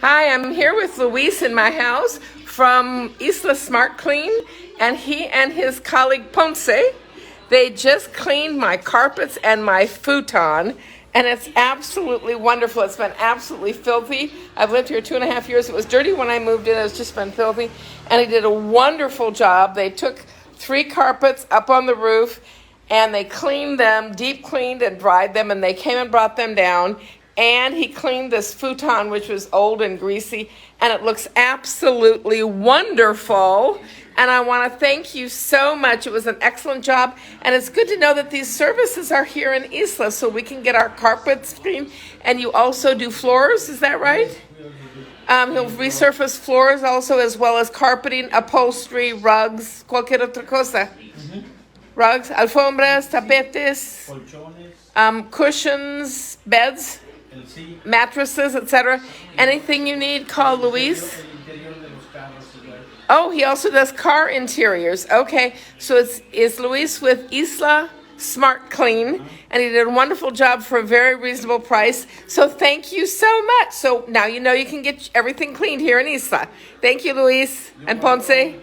Hi, I'm here with Luis in my house from Isla SmartClean, and he and his colleague Ponce, they just cleaned my carpets and my futon, and it's absolutely wonderful. It's been absolutely filthy. I've lived here 2.5 years. It was dirty when I moved in. It's just been filthy, and he did a wonderful job. They took 3 carpets up on the roof, and they cleaned them, deep cleaned and dried them, and they came and brought them down. And he cleaned this futon, which was old and greasy, and it looks absolutely wonderful. And I want to thank you so much. It was an excellent job, and it's good to know that these services are here in Isla, so we can get our carpets clean. And you also do floors, is that right? He'll resurface floors also, as well as carpeting, upholstery, rugs, cualquier otra cosa. Rugs, alfombras, tapetes, cushions, beds, mattresses, etc. Anything you need, call Luis. Oh, he also does car interiors. Okay, so it's Luis with Isla SmartClean, and he did a wonderful job for a very reasonable price. So thank you so much. So now you know you can get everything cleaned here in Isla. Thank you, Luis and Ponce.